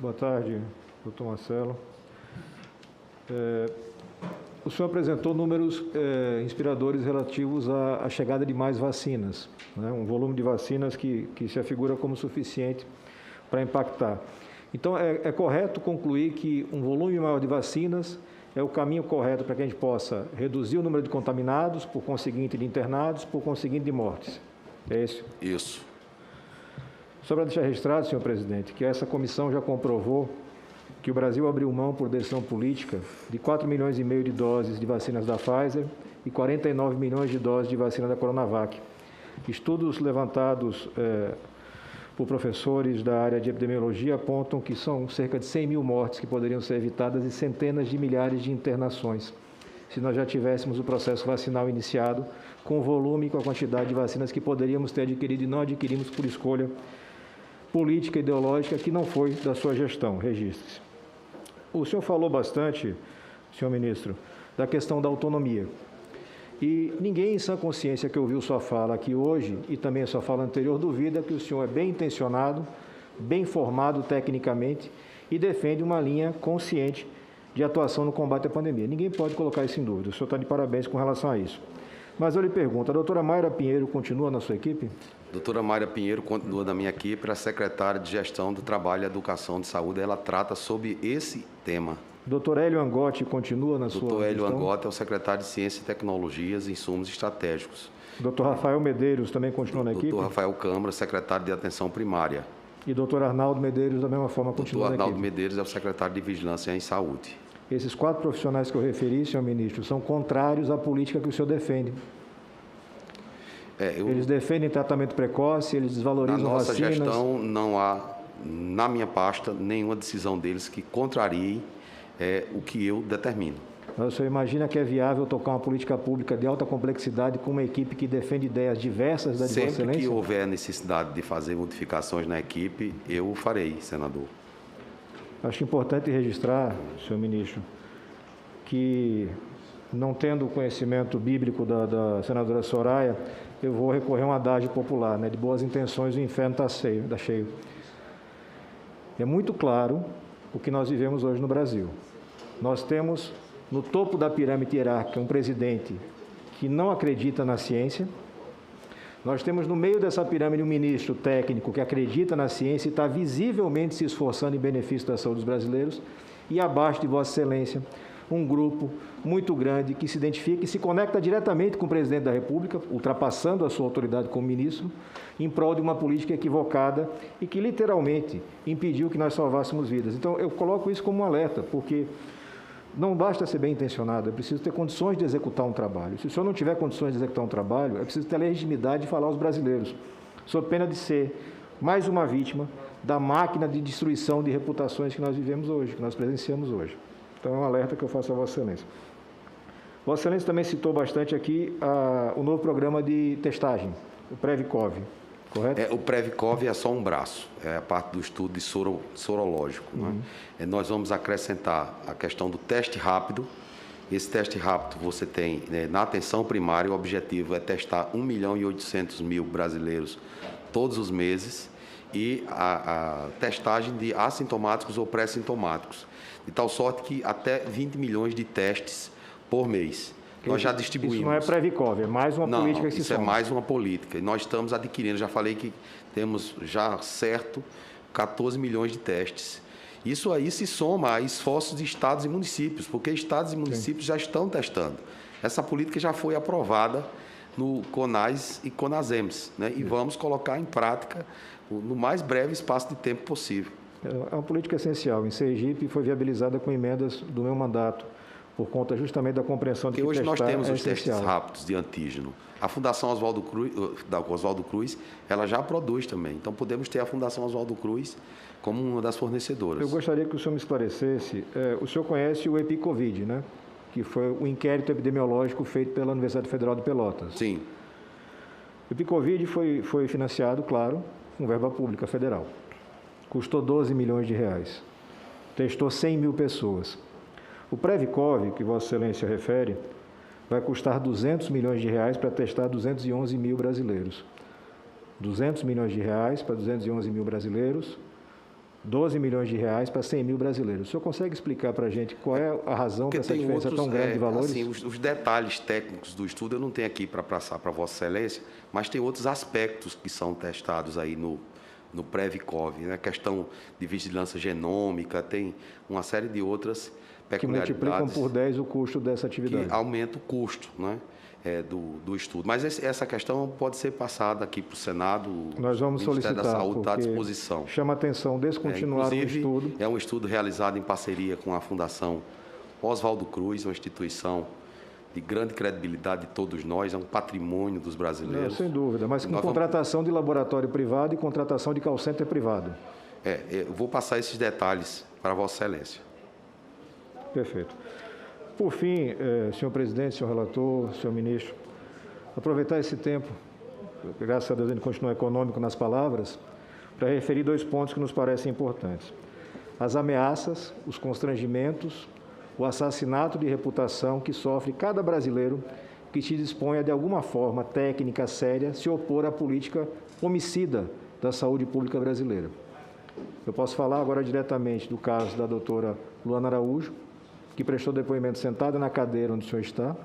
Boa tarde, doutor Marcelo. O senhor apresentou números inspiradores relativos à chegada de mais vacinas, né? Um volume de vacinas que se afigura como suficiente para impactar. Então, é correto concluir que um volume maior de vacinas é o caminho correto para que a gente possa reduzir o número de contaminados, por conseguinte de internados, por conseguinte de mortes. É isso? Isso. Só para deixar registrado, senhor presidente, que essa comissão já comprovou que o Brasil abriu mão, por decisão política, de 4,5 milhões de doses de vacinas da Pfizer e 49 milhões de doses de vacina da Coronavac. Estudos levantados por professores da área de epidemiologia apontam que são cerca de 100 mil mortes que poderiam ser evitadas e centenas de milhares de internações, se nós já tivéssemos o processo vacinal iniciado, com o volume e com a quantidade de vacinas que poderíamos ter adquirido e não adquirimos por escolha política e ideológica que não foi da sua gestão, registre-se. O senhor falou bastante, senhor ministro, da questão da autonomia. E ninguém em sã consciência que ouviu sua fala aqui hoje, e também a sua fala anterior, duvida que o senhor é bem intencionado, bem formado tecnicamente e defende uma linha consciente de atuação no combate à pandemia. Ninguém pode colocar isso em dúvida. O senhor está de parabéns com relação a isso. Mas eu lhe pergunto, a doutora Mayra Pinheiro continua na sua equipe? Doutora Mayra Pinheiro continua na minha equipe, ela é secretária de Gestão do Trabalho e Educação de Saúde, ela trata sobre esse tema. Doutor Hélio Angotti continua na sua Doutor Hélio gestão? Angotti é o secretário de Ciência e Tecnologias e Insumos Estratégicos. Doutor Rafael Medeiros também continua na equipe? Doutor Rafael Câmara, secretário de Atenção Primária. E doutor Arnaldo Medeiros, da mesma forma, continua na equipe? Doutor Arnaldo Medeiros é o secretário de Vigilância em Saúde. Esses 4 profissionais que eu referi, senhor ministro, são contrários à política que o senhor defende. Eles defendem tratamento precoce, eles desvalorizam vacinas. Na nossa gestão, não há, na minha pasta, nenhuma decisão deles que contrarie o que eu determino. Mas o senhor imagina que é viável tocar uma política pública de alta complexidade com uma equipe que defende ideias diversas da de Vossa Excelência? Sempre que houver necessidade de fazer modificações na equipe, eu farei, senador. Acho importante registrar, senhor ministro, que, não tendo o conhecimento bíblico da senadora Soraya, eu vou recorrer a um adágio popular, né? De boas intenções o inferno está cheio. É muito claro o que nós vivemos hoje no Brasil. Nós temos, no topo da pirâmide hierárquica, um presidente que não acredita na ciência. Nós temos no meio dessa pirâmide um ministro técnico que acredita na ciência e está visivelmente se esforçando em benefício da saúde dos brasileiros. E abaixo de Vossa Excelência, um grupo muito grande que se identifica e se conecta diretamente com o presidente da República, ultrapassando a sua autoridade como ministro, em prol de uma política equivocada e que literalmente impediu que nós salvássemos vidas. Então, eu coloco isso como um alerta, porque não basta ser bem intencionado, é preciso ter condições de executar um trabalho. Se o senhor não tiver condições de executar um trabalho, é preciso ter a legitimidade de falar aos brasileiros, sob pena de ser mais uma vítima da máquina de destruição de reputações que nós vivemos hoje, que nós presenciamos hoje. Então, é um alerta que eu faço a Vossa Excelência. Vossa Excelência também citou bastante aqui o novo programa de testagem, o Previcov, correto? O Previcov é só um braço, é a parte do estudo de sorológico. Né? Nós vamos acrescentar a questão do teste rápido. Esse teste rápido você tem, na atenção primária, o objetivo é testar 1.800.000 brasileiros todos os meses e a testagem de assintomáticos ou pré-sintomáticos, de tal sorte que até 20 milhões de testes por mês. Nós já distribuímos. Isso não é Previcov, é mais uma política que se soma. Isso é mais uma política. E nós estamos adquirindo, já falei que temos já certo 14 milhões de testes. Isso aí se soma a esforços de estados e municípios, porque estados e municípios já estão testando. Essa política já foi aprovada no CONAS e CONASEMS, né? E vamos colocar em prática no mais breve espaço de tempo possível. É uma política essencial. Em Sergipe foi viabilizada com emendas do meu mandato, por conta justamente da compreensão de que hoje nós temos os essencial. testes rápidos de antígeno. A Fundação Oswaldo Cruz, ela já produz também. Então, podemos ter a Fundação Oswaldo Cruz como uma das fornecedoras. Eu gostaria que o senhor me esclarecesse. O senhor conhece o EpiCovid, né? Que foi o inquérito epidemiológico feito pela Universidade Federal de Pelotas. Sim. O EpiCovid foi financiado, claro, com verba pública federal. Custou 12 milhões de reais. Testou 100 mil pessoas. O Previcov, que Vossa Excelência refere, vai custar 200 milhões de reais para testar 211 mil brasileiros. 200 milhões de reais para 211 mil brasileiros, 12 milhões de reais para 100 mil brasileiros. O senhor consegue explicar para a gente qual é a razão dessa diferença tão grande de valores? Assim, os detalhes técnicos do estudo eu não tenho aqui para passar para Vossa Excelência, mas tem outros aspectos que são testados aí no Previcov, né? Questão de vigilância genômica, tem uma série de outras peculiaridades. Que multiplicam por 10 o custo dessa atividade. Que aumenta o custo, né? Do estudo. Mas essa questão pode ser passada aqui para o Senado. Nós vamos solicitar, da Saúde está à disposição. Chama atenção descontinuar o estudo. É um estudo realizado em parceria com a Fundação Oswaldo Cruz, uma instituição de grande credibilidade de todos nós, é um patrimônio dos brasileiros. Sem dúvida, mas com contratação de laboratório privado e contratação de call center privado. Eu vou passar esses detalhes para Vossa Excelência. Perfeito. Por fim, senhor presidente, senhor relator, senhor ministro, aproveitar esse tempo, graças a Deus ele continua econômico nas palavras, para referir 2 pontos que nos parecem importantes. As ameaças, os constrangimentos, o assassinato de reputação que sofre cada brasileiro que se disponha de alguma forma técnica séria se opor à política homicida da saúde pública brasileira. Eu posso falar agora diretamente do caso da doutora Luana Araújo, que prestou depoimento sentada na cadeira onde o senhor está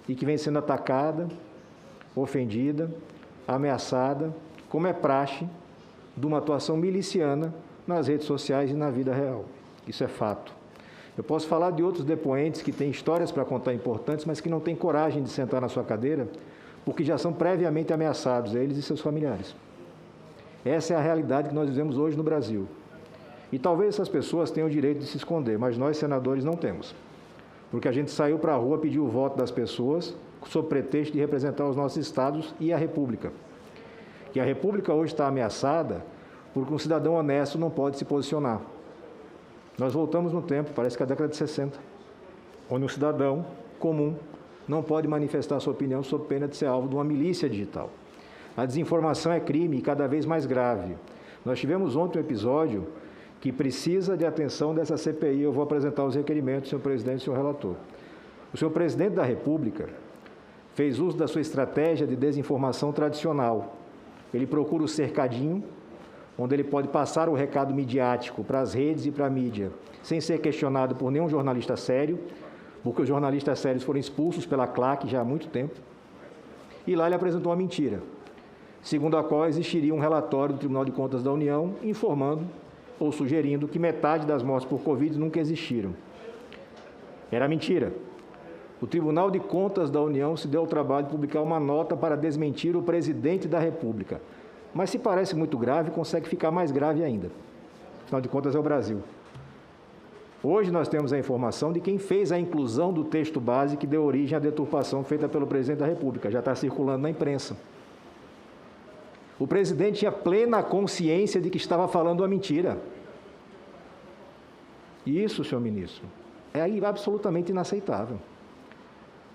e que vem sendo atacada, ofendida, ameaçada, como é praxe de uma atuação miliciana nas redes sociais e na vida real. Isso é fato. Eu posso falar de outros depoentes que têm histórias para contar importantes, mas que não têm coragem de sentar na sua cadeira porque já são previamente ameaçados, eles e seus familiares. Essa é a realidade que nós vivemos hoje no Brasil. E talvez essas pessoas tenham o direito de se esconder, mas nós, senadores, não temos. Porque a gente saiu para a rua pedir o voto das pessoas sob pretexto de representar os nossos estados e a República. E a República hoje está ameaçada porque um cidadão honesto não pode se posicionar. Nós voltamos no tempo, parece que é a década de 60, onde um cidadão comum não pode manifestar sua opinião sob pena de ser alvo de uma milícia digital. A desinformação é crime e cada vez mais grave. Nós tivemos ontem um episódio que precisa de atenção dessa CPI. Eu vou apresentar os requerimentos, senhor presidente e senhor relator. O senhor presidente da República fez uso da sua estratégia de desinformação tradicional. Ele procura o cercadinho, onde ele pode passar o recado midiático para as redes e para a mídia, sem ser questionado por nenhum jornalista sério, porque os jornalistas sérios foram expulsos pela CLAC já há muito tempo. E lá ele apresentou uma mentira, segundo a qual existiria um relatório do Tribunal de Contas da União informando ou sugerindo que metade das mortes por Covid nunca existiram. Era mentira. O Tribunal de Contas da União se deu ao trabalho de publicar uma nota para desmentir o presidente da República. Mas se parece muito grave, consegue ficar mais grave ainda. Afinal de contas, é o Brasil. Hoje nós temos a informação de quem fez a inclusão do texto base que deu origem à deturpação feita pelo presidente da República. Já está circulando na imprensa. O presidente tinha plena consciência de que estava falando uma mentira. E isso, senhor ministro, é absolutamente inaceitável.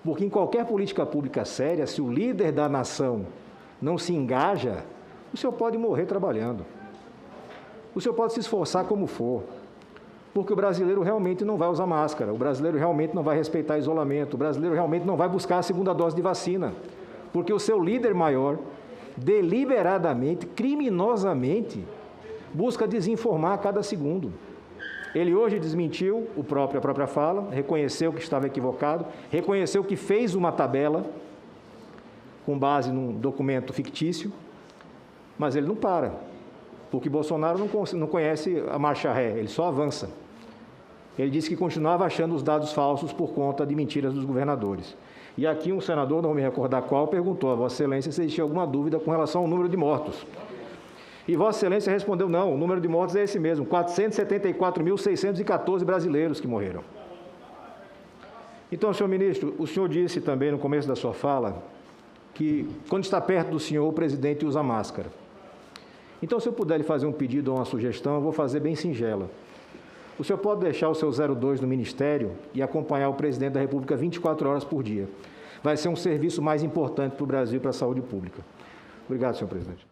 Porque em qualquer política pública séria, se o líder da nação não se engaja, o senhor pode morrer trabalhando. O senhor pode se esforçar como for. Porque o brasileiro realmente não vai usar máscara, o brasileiro realmente não vai respeitar isolamento, o brasileiro realmente não vai buscar a segunda dose de vacina. Porque o seu líder maior, deliberadamente, criminosamente, busca desinformar a cada segundo. Ele hoje desmentiu a própria fala, reconheceu que estava equivocado, reconheceu que fez uma tabela com base num documento fictício, mas ele não para, porque Bolsonaro não conhece a marcha ré, ele só avança. Ele disse que continuava achando os dados falsos por conta de mentiras dos governadores. E aqui um senador, não me recordar qual, perguntou a Vossa Excelência se existia alguma dúvida com relação ao número de mortos. E Vossa Excelência respondeu, não, o número de mortos é esse mesmo, 474.614 brasileiros que morreram. Então, senhor ministro, o senhor disse também no começo da sua fala que quando está perto do senhor, o presidente usa máscara. Então, se eu puder lhe fazer um pedido ou uma sugestão, eu vou fazer bem singela. O senhor pode deixar o seu 02 no Ministério e acompanhar o presidente da República 24 horas por dia. Vai ser um serviço mais importante para o Brasil e para a saúde pública. Obrigado, senhor presidente.